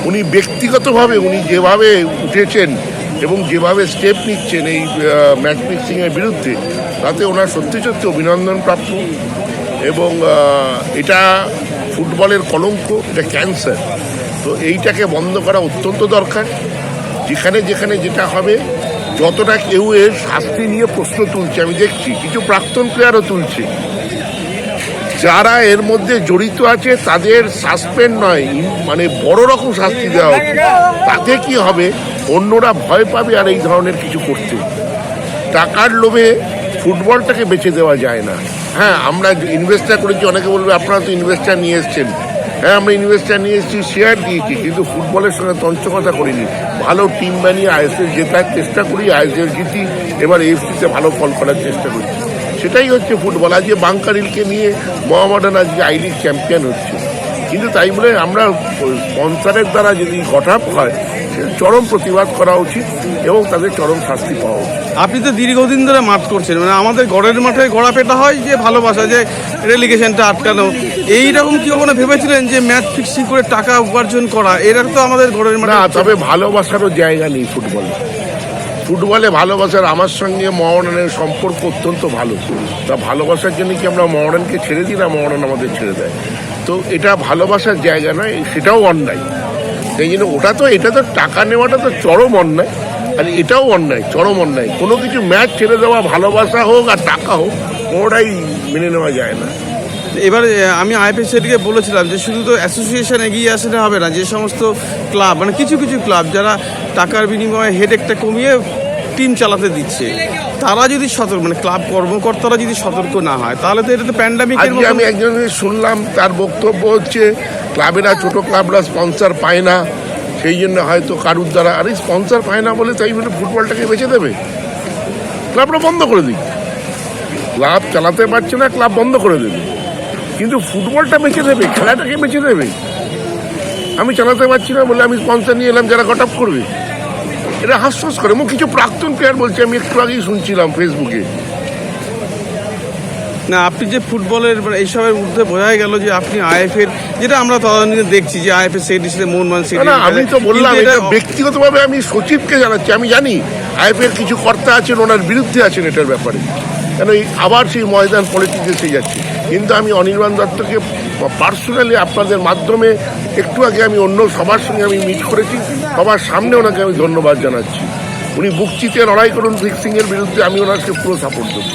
উনি ব্যক্তিগতভাবে উনি যেভাবে উঠেছেন এবং যেভাবে স্টেপ নিচ্ছেন এই ম্যাচ ফিক্সিংয়ের বিরুদ্ধে, তাতে ওনার সত্যি সত্যি অভিনন্দন প্রাপ্য। এবং এটা ফুটবলের কলঙ্ক, এটা ক্যান্সার। তো এইটাকে বন্ধ করা অত্যন্ত দরকার। যেখানে যেখানে যেটা হবে, যতটা কেউ এর শাস্তি নিয়ে প্রশ্ন তুলছে, আমি দেখছি কিছু প্রাক্তন প্লেয়ারও তুলছে, যারা এর মধ্যে জড়িত আছে তাদের সাসপেন্ড নয়, মানে বড় রকম শাস্তি দেওয়া উচিত। তাতে কি হবে, অন্যরা ভয় পাবে আর এই ধরনের কিছু করতে। টাকার লোভে ফুটবলটাকে বেছে দেওয়া যায় না। হ্যাঁ, আমরা ইনভেস্টার করেছি, অনেকে বলবে আপনারা তো ইনভেস্টার নিয়ে এসছেন। হ্যাঁ, আমরা ইনভেস্টার নিয়ে এসেছি, শেয়ার দিয়েছি, কিন্তু ফুটবলের সঙ্গে তঞ্চকতা করিনি। ভালো টিম বানিয়ে আইএসএল জেতার চেষ্টা করি, আইএসএল জিতি, এবার এফসিতে ভালো ফল করার চেষ্টা করি। সেটাই হচ্ছে ফুটবল। আজকে বাঙ্কারিলকে নিয়ে মোহামেডান আজকে আই লিগ চ্যাম্পিয়ন হচ্ছে, কিন্তু তাই বলে আমরা স্পন্সরের দ্বারা যদি ঘটাপ হয়, চরম প্রতিবাদ করা উচিত এবং তাদের চরম শাস্তি পাওয়া উচিত। আপনি তো দীর্ঘদিন ধরে মাঠ করছেন, মানে আমাদের ঘরের মাঠে গড়াপেটা হয় যে ভালোবাসা, যে রেলিগেশনটা আটকানো, এইরকম কি কখনো ভেবেছিলেন যে ম্যাচ ফিক্সিং করে টাকা উপার্জন করা? এরা তো আমাদের ঘরের মাঠে। না, তবে ভালোবাসারও জায়গা নেই ফুটবলে। ফুটবলে ভালোবাসার, আমার সঙ্গে মোহামেডানের সম্পর্ক অত্যন্ত ভালো। তা ভালোবাসার জন্য কি আমরা মোহামেডানকে ছেড়ে দিই না মোহামেডান আমাদের ছেড়ে দেয়? তো এটা ভালোবাসার জায়গা নয়, সেটাও অন্যায়। সেই জন্য এটা তো টাকা নেওয়াটা তো চরম অন্যায়, আর এটাও অন্যায়, চরম অন্যায়। কোনো কিছু ম্যাচ ছেড়ে দেওয়া, ভালোবাসা হোক আর টাকা হোক, কোনোটাই মেনে নেওয়া যায় না। এবার আমি আইএফএসিকে বলেছিলাম যে শুধু তো অ্যাসোসিয়েশন এগিয়ে আসলে হবে না, যে সমস্ত ক্লাব, মানে কিছু কিছু ক্লাব যারা টাকার বিনিময়ে হেডেকটা কমিয়ে টিম চালাতে দিচ্ছে, তারা যদি সতর্ক, মানে ক্লাব কর্মকর্তারা যদি সতর্ক না হয়, তাহলে তো এটা তো প্যান্ডামিকের মতো। আমি একজনের শুনলাম, তার বক্তব্য হচ্ছে ক্লাবেরা, ছোট ক্লাবরা স্পন্সর পায় না, সেই জন্য হয়তো কারুর দ্বারা, আরে স্পন্সর পায় না বলে তাই বলে ফুটবলটাকে বেঁচে দেবে? ক্লাবটা বন্ধ করে দিই, ক্লাব চালাতে পারছে না, ক্লাব বন্ধ করে দেবে, কিন্তু ফুটবলটা বেঁচে দেবে, খেলাটাকে বেঁচে দেবে। আমি চালাতে পারছি না বলে আমি স্পন্সর নিয়ে এলাম, যারা গট আপ করবে। এটা হাস্যস করে। এবং কিছু প্রাক্তন প্লেয়ার বলছে, আমি একটু আগেই শুনছিলাম ফেসবুকে। না, আপনি যে ফুটবলের এইসবের মধ্যে বোঝাই গেল যে আপনি আইএফএর, যেটা আমরা তদানীতে দেখছি যে আইএফএর সেক্রেটারি মোহনবাগান সেক্রেটারি। আমি তো বললাম, এটা ব্যক্তিগতভাবে আমি সচিবকে জানাচ্ছি। আমি জানি আইএফএর কিছু কর্তা আছেন, ওনার বিরুদ্ধে আছেন এটার ব্যাপারে, কেন আবার সেই ময়দান পলিটিক্স এসে যাচ্ছে। কিন্তু আমি অনির্বাণ দত্তকে পার্সোনালি আপনাদের মাধ্যমে একটু আগে আমি অন্য সবার সঙ্গে আমি মিট করেছি, সবার সামনে ওনাকে আমি ধন্যবাদ জানাচ্ছি। উনি বুক চিতিয়ে লড়াই করুন ফিক্সিংয়ের বিরুদ্ধে, আমি ওনাকে পুরো সাপোর্ট দেবো।